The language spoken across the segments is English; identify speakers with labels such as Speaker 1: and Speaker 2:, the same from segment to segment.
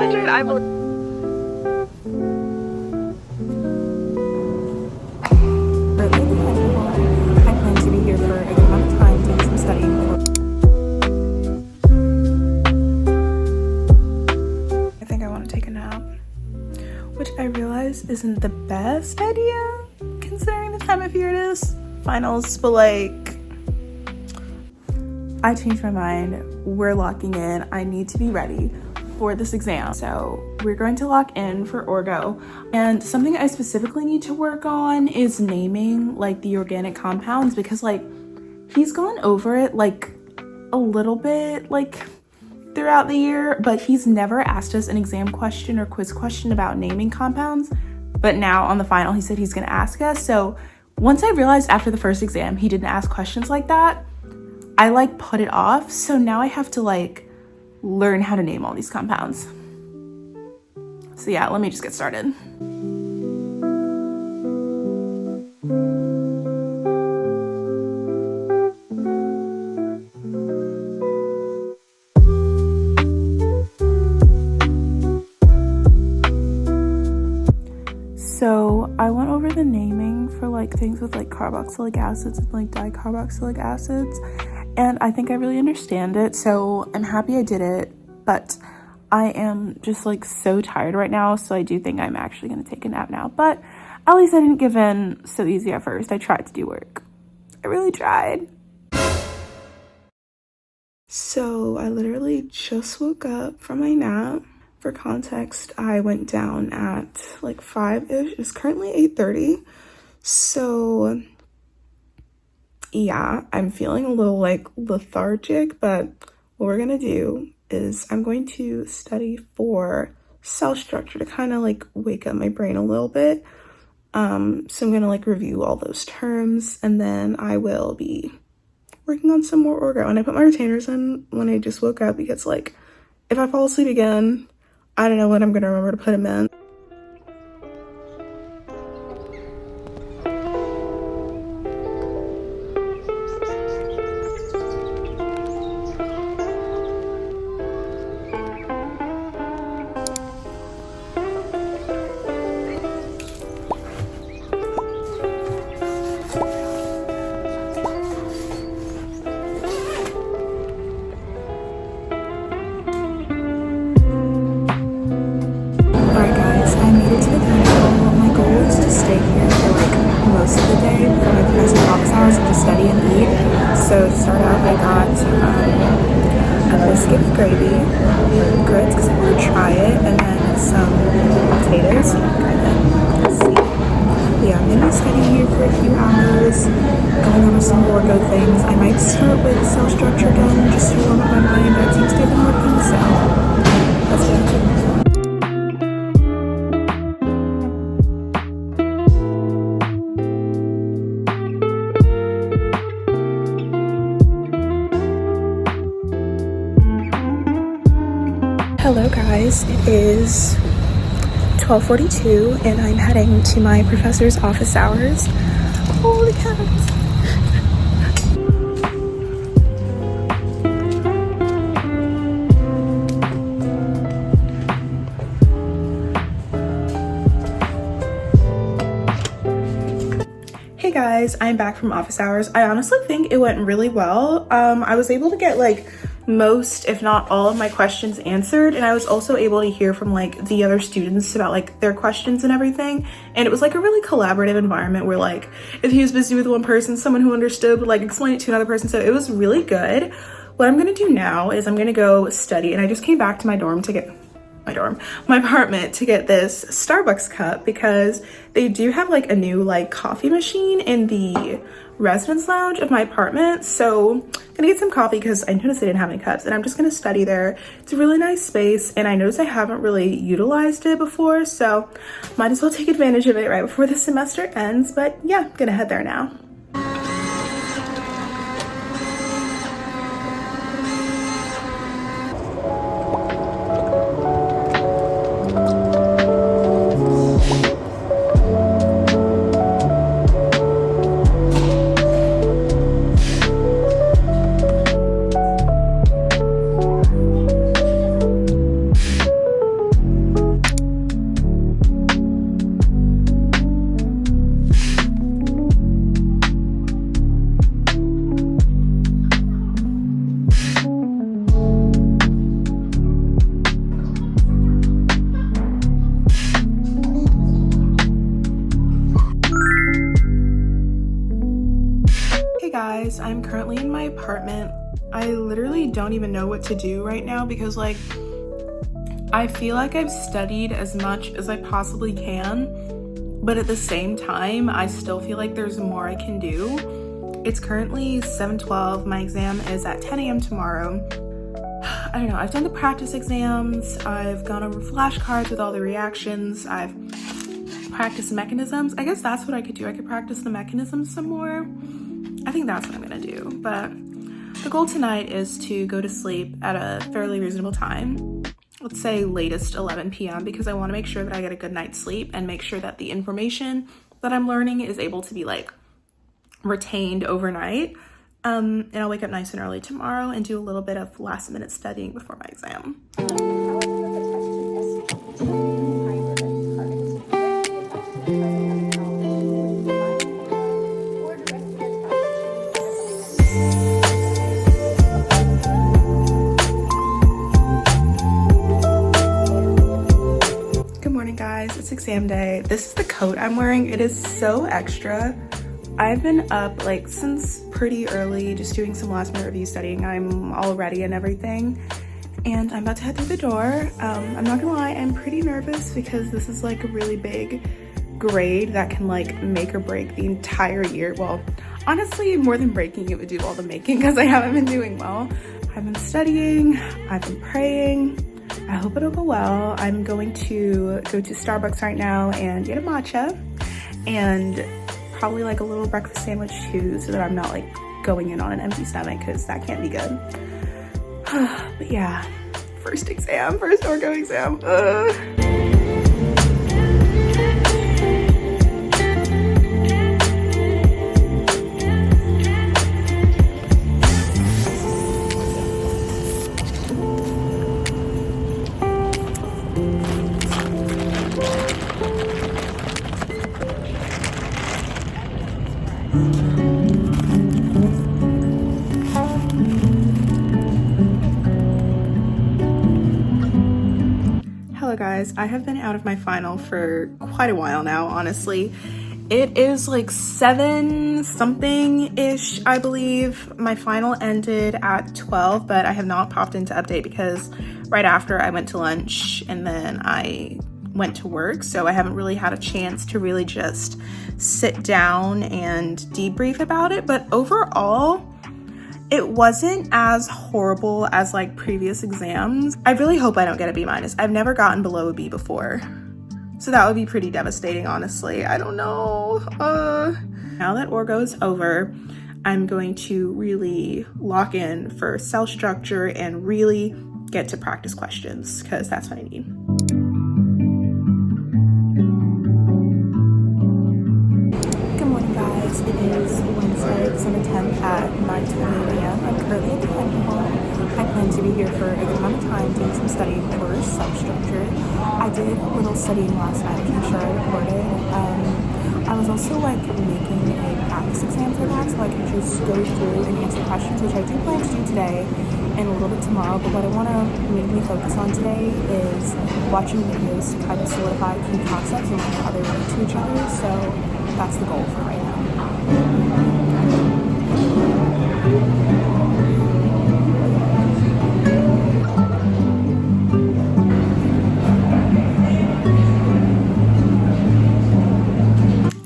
Speaker 1: 100, I believe.
Speaker 2: I plan to be here for a good amount of time doing some studying. I think I want to take a nap, which I realize isn't the best idea considering the time of year it is. Finals, but like, I changed my mind. We're locking in. I need to be ready for this exam. So we're going to lock in for Orgo. And something I specifically need to work on is naming like the organic compounds, because like he's gone over it like a little bit like throughout the year, but he's never asked us an exam question or quiz question about naming compounds. But now on the final, he said he's gonna ask us. So once I realized after the first exam he didn't ask questions like that, I like put it off. So now I have to like learn how to name all these compounds. So yeah, let me just get started. So I went over the naming for like things with like carboxylic acids and like dicarboxylic acids, and I think I really understand it, so I'm happy I did it, but I am just like so tired right now, so I do think I'm actually gonna take a nap now. But at least I didn't give in so easy at first. I tried to do work. I really tried. So I literally just woke up from my nap. For context, I went down at like 5-ish. It's currently 8:30. So yeah, I'm feeling a little like lethargic, but what we're gonna do is I'm going to study for cell structure to kind of like wake up my brain a little bit. So I'm gonna like review all those terms, and then I will be working on some more orgo. And I put my retainers in when I just woke up because like if I fall asleep again, I don't know when I'm gonna remember to put them in. Most of the day before my professor's office hours and just study and eat. So to start out, I got a biscuit with gravy, grits because I want to try it, and then some potatoes. See. Yeah, I'm gonna be studying here for a few hours, going over some orgo things. I might start with cell structure again just to warm up my mind. That seems to have been working, so let's do it. Hello guys, it is 12:42 and I'm heading to my professor's office hours. Holy cows. Hey guys, I'm back from office hours. I honestly think it went really well. I was able to get like most, if not all, of my questions answered, and I was also able to hear from like the other students about like their questions and everything, and it was like a really collaborative environment where like if he was busy with one person, someone who understood would like explain it to another person, so it was really good. What I'm gonna do now is I'm gonna go study, and I just came back to my apartment to get this Starbucks cup because they do have like a new like coffee machine in the residence lounge of my apartment. So I'm gonna get some coffee because I noticed they didn't have any cups, and I'm just gonna study there. It's a really nice space, and I noticed I haven't really utilized it before, so might as well take advantage of it right before the semester ends. But yeah, I'm gonna head there now. Guys, I'm currently in my apartment. I literally don't even know what to do right now because like I feel like I've studied as much as I possibly can, but at the same time I still feel like there's more I can do. It's currently 7:12. My exam is at 10 a.m. tomorrow. I don't know, I've done the practice exams, I've gone over flashcards with all the reactions, I've practiced mechanisms. I guess that's what I could do. I could practice the mechanisms some more. I think that's what I'm gonna do. But the goal tonight is to go to sleep at a fairly reasonable time. Let's say latest 11 p.m. because I want to make sure that I get a good night's sleep and make sure that the information that I'm learning is able to be like retained overnight. And I'll wake up nice and early tomorrow and do a little bit of last minute studying before my exam. It's exam day. This is the coat I'm wearing. It is so extra. I've been up like since pretty early just doing some last minute review studying. I'm all ready and everything and I'm about to head through the door. I'm not gonna lie, I'm pretty nervous because this is like a really big grade that can like make or break the entire year. Well, honestly, more than breaking, it would do all the making because I haven't been doing well. I've been studying, I've been praying. I hope it'll go well. I'm going to go to Starbucks right now and get a matcha and probably like a little breakfast sandwich too so that I'm not like going in on an empty stomach because that can't be good. But yeah, first orgo exam. Hello guys, I have been out of my final for quite a while now, honestly. It is like 7 something-ish, I believe. My final ended at 12, but I have not popped into update because right after I went to lunch and then I went to work, so I haven't really had a chance to really just sit down and debrief about it. But overall, it wasn't as horrible as like previous exams. I really hope I don't get a B-. I've never gotten below a B before, so that would be pretty devastating, honestly. I don't know. Now that orgo is over, I'm going to really lock in for cell structure and really get to practice questions because that's what I need. It is Wednesday, December 10th at 9:20 a.m. I'm currently at the clinic home. I plan to be here for a good amount of time doing some studying for substructure. I did a little studying last night, making sure I recorded. I was also like making a practice exam for that so I can just go through and answer questions, which I do plan to do today and a little bit tomorrow. But what I want to mainly focus on today is watching videos to kind of solidify key concepts and how they relate to each other. So that's the goal for right now.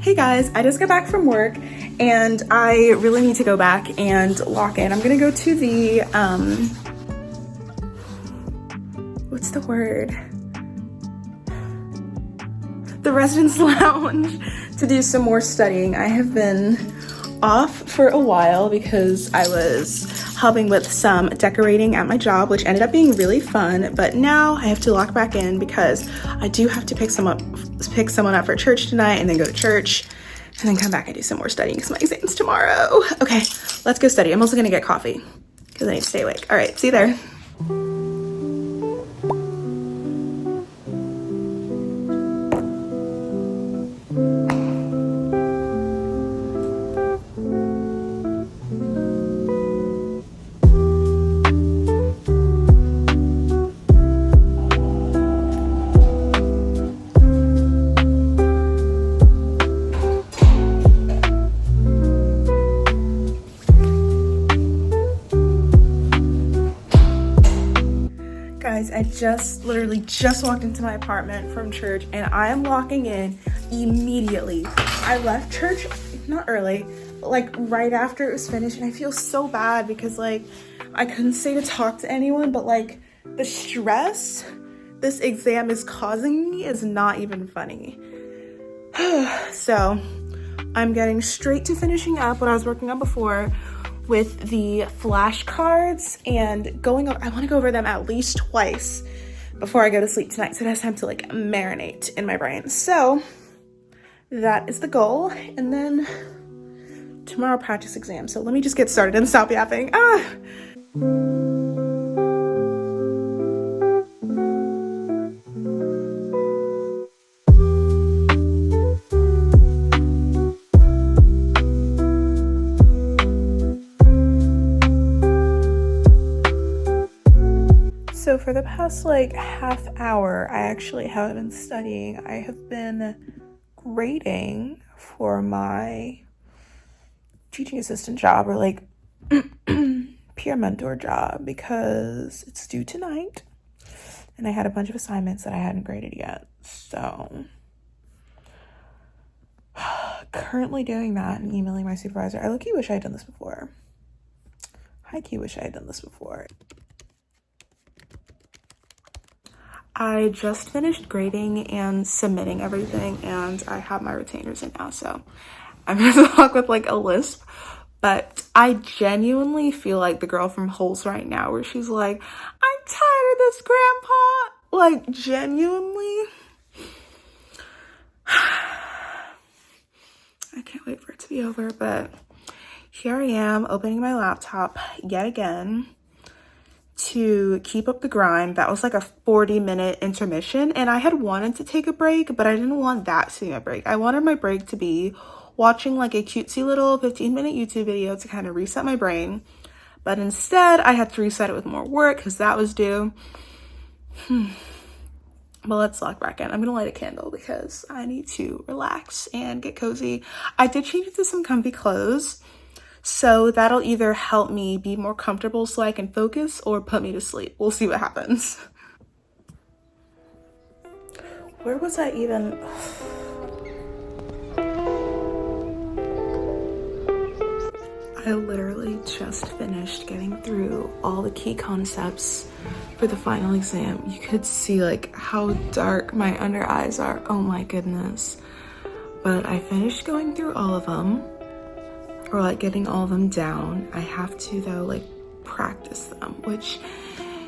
Speaker 2: Hey guys, I just got back from work and I really need to go back and lock in. I'm gonna go to the, what's the word? The residence lounge to do some more studying. I have been off for a while because I was helping with some decorating at my job, which ended up being really fun, but now I have to lock back in because I do have to pick someone up for church tonight and then go to church and then come back and do some more studying because my exam's tomorrow. Okay, let's go study. I'm also gonna get coffee because I need to stay awake. All right, see you there. I literally just walked into my apartment from church and I am locking in immediately. I left church, not early, but like right after it was finished, and I feel so bad because like I couldn't stay to talk to anyone, but like the stress this exam is causing me is not even funny. So I'm getting straight to finishing up what I was working on before with the flashcards and going over, I want to go over them at least twice before I go to sleep tonight, so it has time to like marinate in my brain. So that is the goal. And then tomorrow practice exam. So let me just get started and stop yapping. So for the past like half hour, I actually haven't been studying. I have been grading for my teaching assistant job, or like peer mentor job, because it's due tonight and I had a bunch of assignments that I hadn't graded yet. So currently doing that and emailing my supervisor. I low-key wish I had done this before. High-key wish I had done this before. I just finished grading and submitting everything, and I have my retainers in now, so I'm gonna talk with like a lisp. But I genuinely feel like the girl from Holes right now, where she's like, I'm tired of this, grandpa. Like, genuinely. I can't wait for it to be over, but here I am opening my laptop yet again to keep up the grind. That was like a 40-minute intermission, and I had wanted to take a break, but I didn't want that to be my break. I wanted my break to be watching like a cutesy little 15-minute YouTube video to kind of reset my brain, but instead I had to reset it with more work because that was due. But let's log back in. I'm gonna light a candle because I need to relax and get cozy. I did change into some comfy clothes, so that'll either help me be more comfortable so I can focus or put me to sleep. We'll see what happens. Where was I even? I literally just finished getting through all the key concepts for the final exam. You could see like how dark my under eyes are. Oh my goodness. But I finished going through all of them, or like getting all of them down. I have to though like practice them, which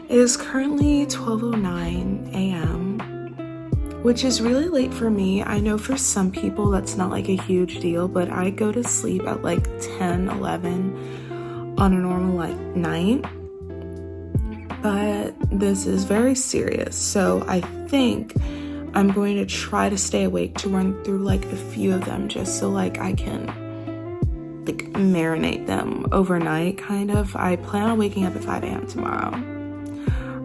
Speaker 2: is currently 12:09 a.m. which is really late for me. I know for some people that's not like a huge deal, but I go to sleep at like 10, 11 on a normal like night. But this is very serious, so I think I'm going to try to stay awake to run through like a few of them, just so like I can like marinate them overnight kind of. I plan on waking up at 5 a.m. tomorrow.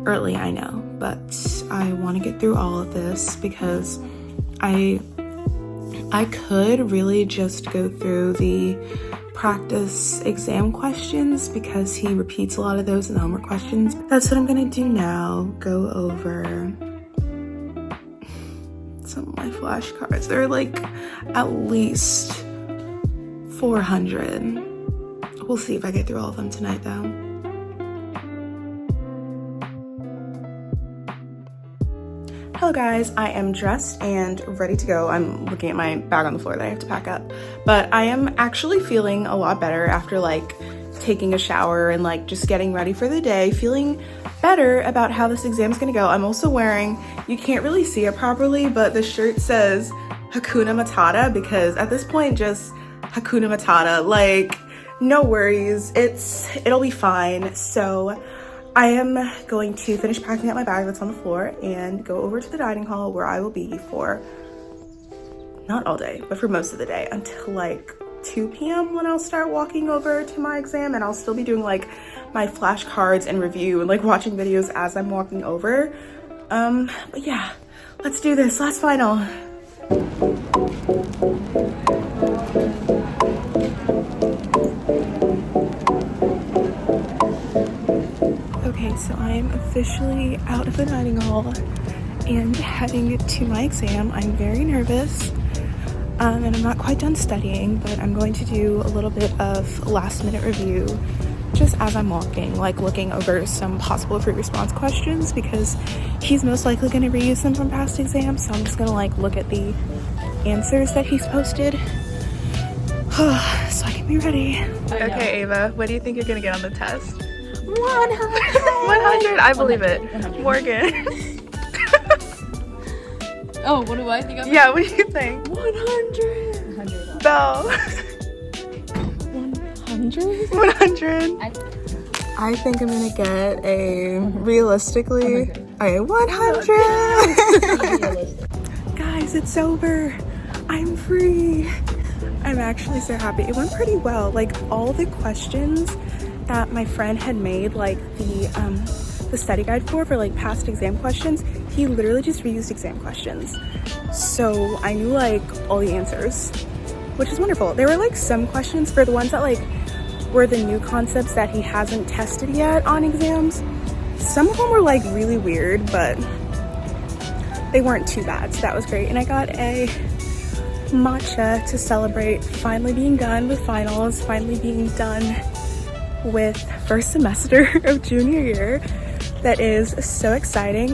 Speaker 2: Early, I know, but I want to get through all of this because I could really just go through the practice exam questions because he repeats a lot of those in the homework questions. That's what I'm gonna do now. Go over some of my flashcards. They're like at least 400. We'll see if I get through all of them tonight though. Hello guys, I am dressed and ready to go. I'm looking at my bag on the floor that I have to pack up, but I am actually feeling a lot better after like taking a shower and like just getting ready for the day, feeling better about how this exam is gonna go. I'm also wearing, you can't really see it properly, but the shirt says Hakuna Matata because at this point just Hakuna Matata, like no worries, it'll be fine. So I am going to finish packing up my bag that's on the floor and go over to the dining hall where I will be for, not all day, but for most of the day until like 2 p.m. when I'll start walking over to my exam, and I'll still be doing like my flashcards and review and like watching videos as I'm walking over. But yeah, let's do this, last final. Okay, so I am officially out of the dining hall and heading to my exam. I'm very nervous, and I'm not quite done studying, but I'm going to do a little bit of last minute review just as I'm walking, like looking over some possible free response questions because he's most likely going to reuse them from past exams. So I'm just going to like look at the answers that he's posted so I can be ready. Okay, Ava, what do you think you're going to get on the test? 100! 100! I believe it.
Speaker 1: 100.
Speaker 2: Morgan.
Speaker 1: Oh, what do I think?
Speaker 2: Yeah, what do you think?
Speaker 1: 100. 100.
Speaker 2: Belle.
Speaker 1: 100.
Speaker 2: 100. I think I'm gonna get a realistically. Okay, 100. Guys, it's over. I'm free. I'm actually so happy. It went pretty well. Like all the questions that my friend had made, like the study guide for like past exam questions, he literally just reused exam questions. So I knew like all the answers, which is wonderful. There were like some questions for the ones that like were the new concepts that he hasn't tested yet on exams. Some of them were like really weird, but they weren't too bad, so that was great. And I got a matcha to celebrate finally being done with finals, finally being done with first semester of junior year. That is so exciting.